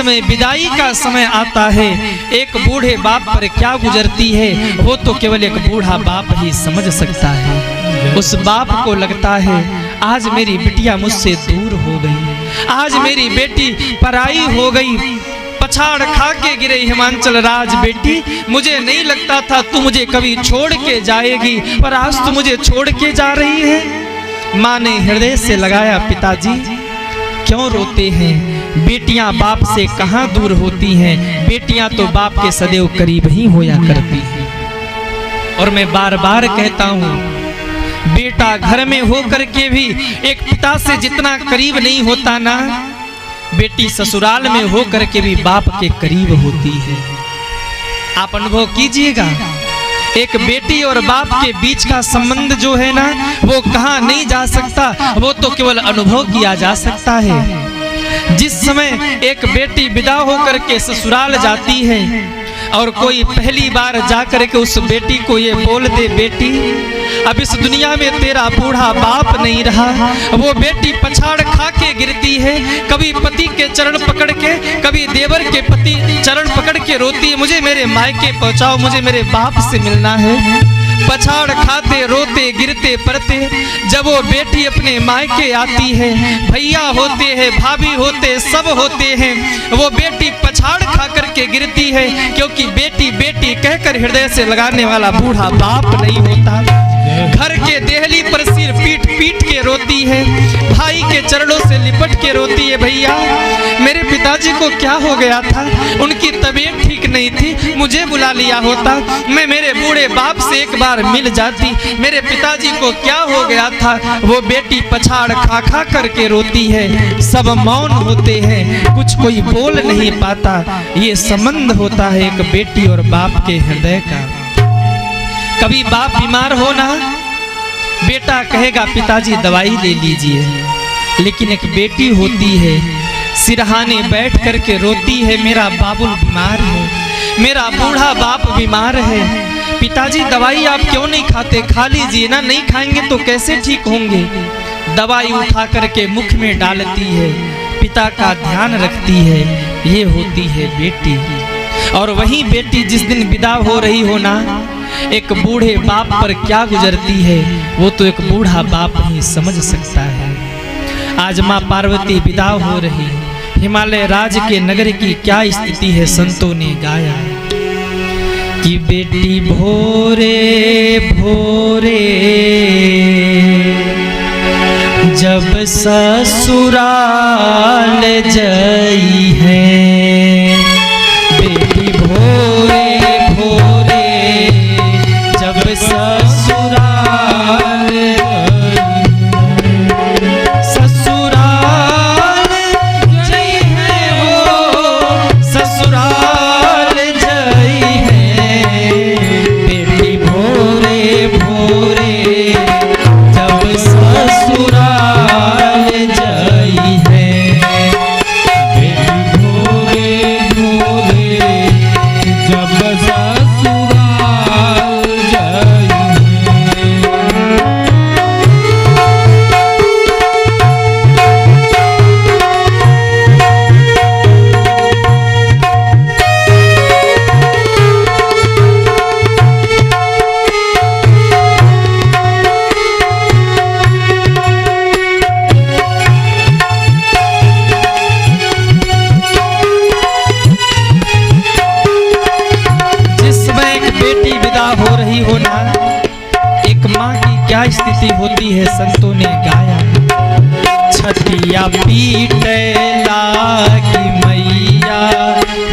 समय विदाई का समय आता है, एक बूढ़े बाप पर क्या गुजरती है वो तो केवल एक बूढ़ा बाप ही समझ सकता है। उस बाप को लगता है आज मेरी बिटिया मुझसे दूर हो गई, आज मेरी बेटी पराई हो गई। पछाड़ खा के गिरे हिमांचल राज बेटी, मुझे नहीं लगता था तू मुझे कभी छोड़ के जाएगी, पर आज तू मुझे छोड़ के जा रही है। माँ ने हृदय से लगाया, पिताजी क्यों रोते हैं? बेटियां बाप से कहां दूर होती हैं, बेटियां तो बाप के सदैव करीब ही होया करती हैं। और मैं बार बार कहता हूं, बेटा घर में होकर के भी एक पिता से जितना करीब नहीं होता ना, बेटी ससुराल में होकर के भी बाप के करीब होती है। आप अनुभव कीजिएगा, एक बेटी और बाप के बीच का संबंध जो है ना, वो कहां नहीं जा सकता, वो तो केवल अनुभव किया जा सकता है। जिस समय एक बेटी विदा होकर के ससुराल जाती है और कोई पहली बार जाकर के उस बेटी को ये बोल दे, बेटी अब इस दुनिया में तेरा बूढ़ा बाप नहीं रहा, वो बेटी पछाड़ खा के गिरती है, कभी पति के चरण पकड़ के, कभी देवर के पति चरण पकड़ के रोती है, मुझे मेरे मायके पहुंचाओ, मुझे मेरे बाप से मिलना है। पछाड़ खाते रोते गिरते पड़ते जब वो बेटी अपने मायके आती है, भैया होते हैं, भाभी होते, सब होते हैं, वो बेटी पछाड़ खा करके गिरती है, क्योंकि बेटी बेटी कहकर हृदय से लगाने वाला बूढ़ा बाप नहीं होता। घर के देहली पर सिर पीट पीट के रोती है, भाई के चरणों से लिपट के रोती है, भैया मेरे पिताजी को क्या हो गया था, उनकी तबीयत ठीक नहीं थी, मुझे बुला लिया होता, मैं मेरे बूढ़े बाप से एक बार मिल जाती, मेरे पिताजी को क्या हो गया था। वो बेटी पछाड़ खा खा करके रोती है, सब मौन होते हैं, कुछ कोई बोल नहीं पाता। ये संबंध होता है एक बेटी और बाप के हृदय का। कभी बाप बीमार हो ना, बेटा कहेगा पिताजी दवाई ले लीजिए, लेकिन एक बेटी होती है सिरहाने बैठ करके रोती है, मेरा बाबुल बीमार है, मेरा बूढ़ा बाप बीमार है, पिताजी दवाई आप क्यों नहीं खाते, खा लीजिए ना, नहीं खाएंगे तो कैसे ठीक होंगे। दवाई उठा करके मुख में डालती है, पिता का ध्यान रखती है, ये होती है बेटी। और वही बेटी जिस दिन विदा हो रही हो ना, एक बूढ़े बाप पर क्या गुजरती है वो तो एक बूढ़ा बाप ही समझ सकता है। आज माँ पार्वती विदा हो रही, हिमालय राज के नगर की क्या स्थिति है, संतों ने गाया कि बेटी भोरे भोरे जब ससुराल जई है, बेटी भोरे भोरे जब ससुराल जई है, वो ससुराल जई है, बेटी भोरे भोरे जब ससुराल जई है, बेटी भोरे भोरे जब ससुराल जई हो रही हो ना, एक माँ की क्या स्थिति होती है, संतों ने गाया छतिया पीटे लागी मैया,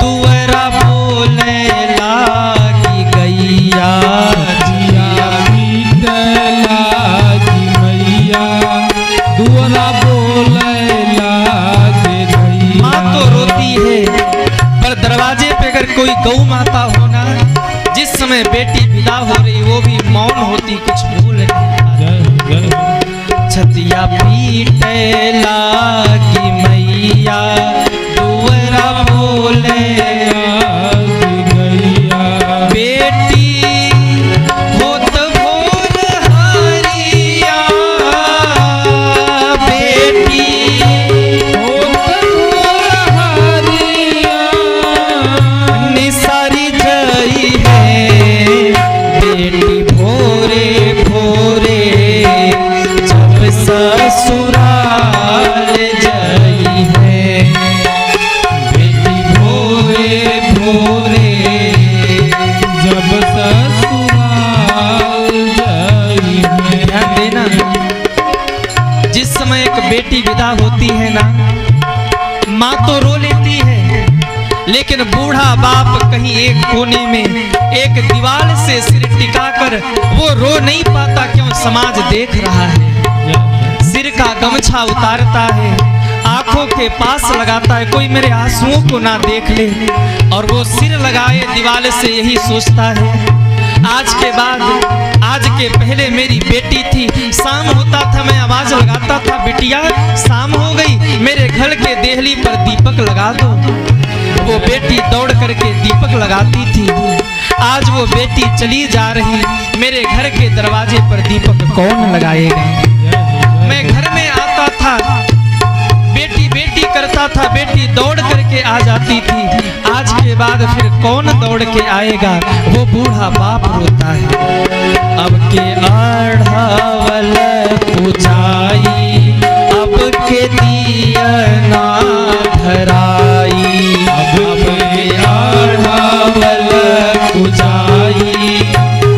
दुअरा बोले लागी गैया, छतिया पीटे लागी मैया, दुअरा बोले लागी गैया। माँ तो रोती है, पर दरवाजे पे अगर कोई गौ माता हो ना, जिस समय बेटी विदा हो रही वो भी मौन होती, कुछ भूल नहीं। छतिया पीटे लागी मैया, दुअरा बोले गैया, बेटी होत भोर हरिया, बेटी होत भोर हरिया, लेकिन बूढ़ा बाप कहीं एक कोने में एक दीवार से सिर टिकाकर वो रो नहीं पाता, क्यों? समाज देख रहा है। सिर का गमछा उतारता है, आंखों के पास लगाता है, कोई मेरे आंसुओं को ना देख ले, और वो सिर लगाए दीवार से यही सोचता है आज के बाद, आज के पहले मेरी बेटी थी, शाम होता था मैं आवाज लगाता था, बिटिया शाम हो गई, मेरे घर के देहली पर दीपक लगा दो। वो बेटी दौड़ करके दीपक लगाती थी। आज वो बेटी चली जा रही, मेरे घर के दरवाजे पर दीपक कौन लगाएगा? मैं घर में आता था, बेटी बेटी करता था, बेटी दौड़ करके आ जाती थी। आज के बाद फिर कौन दौड़ के आएगा? वो बूढ़ा बाप रोता है। अब के आढ़ावल पूछाई, अब के दिया ना धराई, अब के आढ़ावल पूछाई,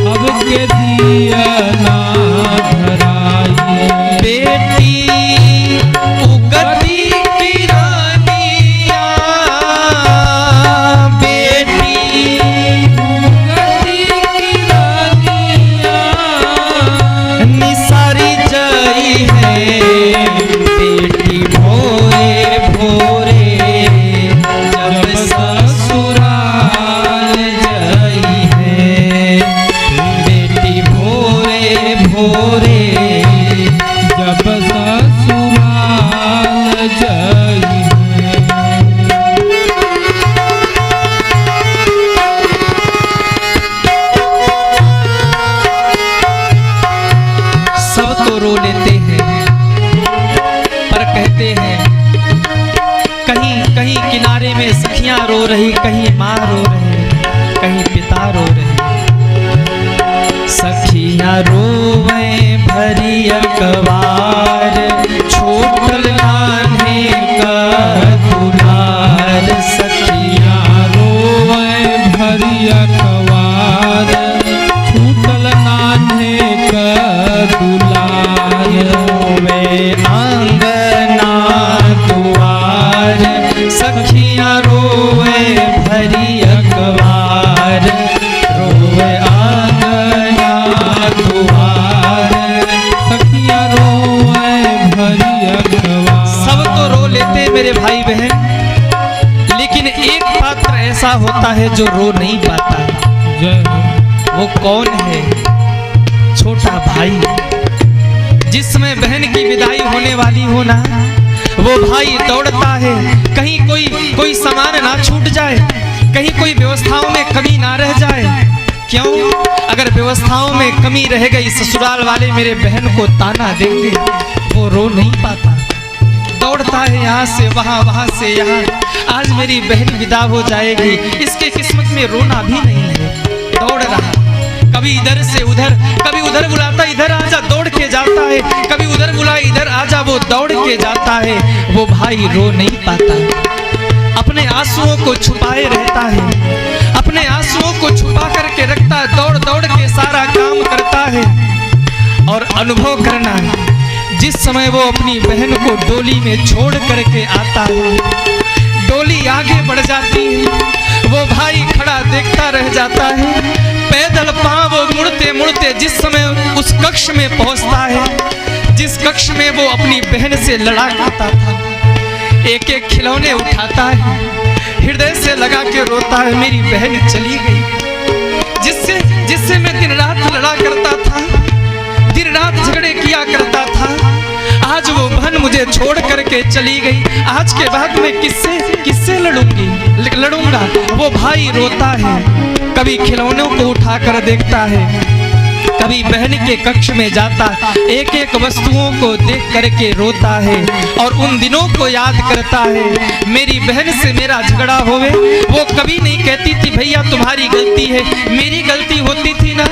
अब के दिया ना धराई। बेटी उगती की रानिया, बेटी उगती की रानिया, निसारी जई है, बेटी भोरे भोरे जब ससुराल जई है, बेटी भोरे भोरे जब ससुराल जई है। सब तो रो लेते हैं, पर कहते हैं कहीं कहीं किनारे में सखियां रो रही, कहीं माँ रो रही, कहीं पिता रो रहे। सखियां रोवे भरी अखबार, छोटल नान्हे का दुलार। सखियां रोवे भरी अखबार, छूटल नान्हे का दुलार। रोवे आंगना दुआर, सखियां रोवे भरी अखबार, रोवे आंगना दुआर। सखिया रोवे भरी अखबार। सब तो रो लेते मेरे भाई बहन, लेकिन एक पात्र ऐसा होता है जो रो नहीं पाता। जय हो। वो कौन है? छोटा भाई। जिस समय बहन की विदाई होने वाली हो ना, वो भाई दौड़ता है, कहीं कोई सामान ना छूट जाए, कहीं कोई व्यवस्थाओं में कमी ना रह जाए। क्यों? अगर व्यवस्थाओं में कमी रह गई, ससुराल वाले मेरे बहन को ताना देंगे। वो रो नहीं पाता, दौड़ता है यहाँ से वहाँ, वहाँ से यहाँ। आज मेरी बहन विदा हो जाएगी, इसके किस्मत में रोना भी नहीं है। दौड़ रहा, कभी इधर से उधर, कभी उधर बुलाता इधर आजा, दौड़ के जाता है, कभी उधर बुला इधर आजा, वो दौड़ के जाता है। वो भाई रो नहीं पाता, अपने आंसुओं को छुपाए रहता है, अपने आंसुओं को छुपा करके रखता है, दौड़ दौड़ के सारा काम करता है। और अनुभव करना, जिस समय वो अपनी बहन को डोली में छोड़ करके आता है, डोली आगे बढ़ जाती है, वो भाई खड़ा देखता रह जाता है, पैदल पांव मुड़ते मुड़ते जिस समय उस कक्ष में पहुंचता है, जिस कक्ष में वो अपनी बहन से लड़ा करता था, एक एक खिलौने उठाता है, हृदय से लगा के रोता है, मेरी बहन चली गई, जिससे मैं दिन रात लड़ा करता था, दिन रात झगड़े किया करता था। आज वो बहन मुझे छोड़ करके चली गई, आज के बाद मैं किससे लड़ूंगा। वो भाई रोता है, कभी खिलौनों को उठाकर देखता है, कभी बहन के कक्ष में जाता, एक एक वस्तुओं को देख करके रोता है और उन दिनों को याद करता है। मेरी बहन से मेरा झगड़ा होवे, वो कभी नहीं कहती थी भैया तुम्हारी गलती है, मेरी गलती होती थी ना,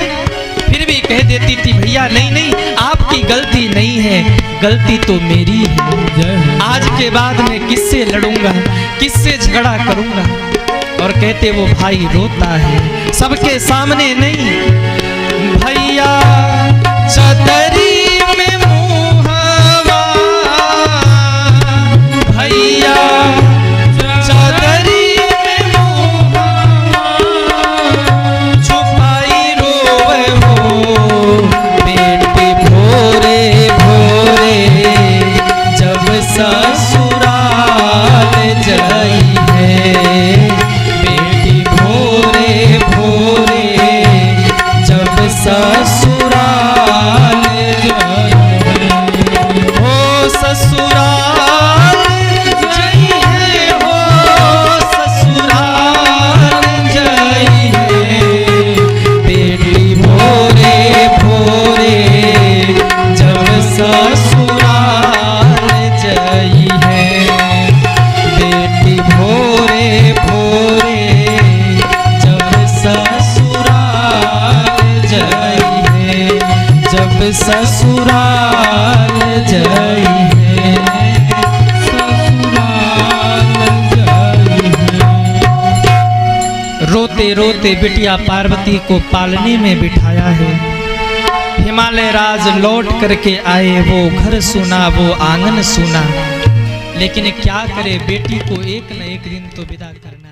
फिर भी कह देती थी भैया नहीं आपकी गलती नहीं है, गलती तो मेरी है। आज के बाद मैं किससे लड़ूंगा, किससे झगड़ा करूंगा। और कहते वो भाई रोता है, सबके सामने नहीं, भैया चदरी में मुहावा, भैया चदरी में ससुराल जई है, ससुराल जई है। रोते रोते बिटिया पार्वती को पालने में बिठाया है। हिमालय राज लौट करके आए, वो घर सुना वो आंगन सुना, लेकिन क्या करे, बेटी को एक न एक दिन तो विदा करना है।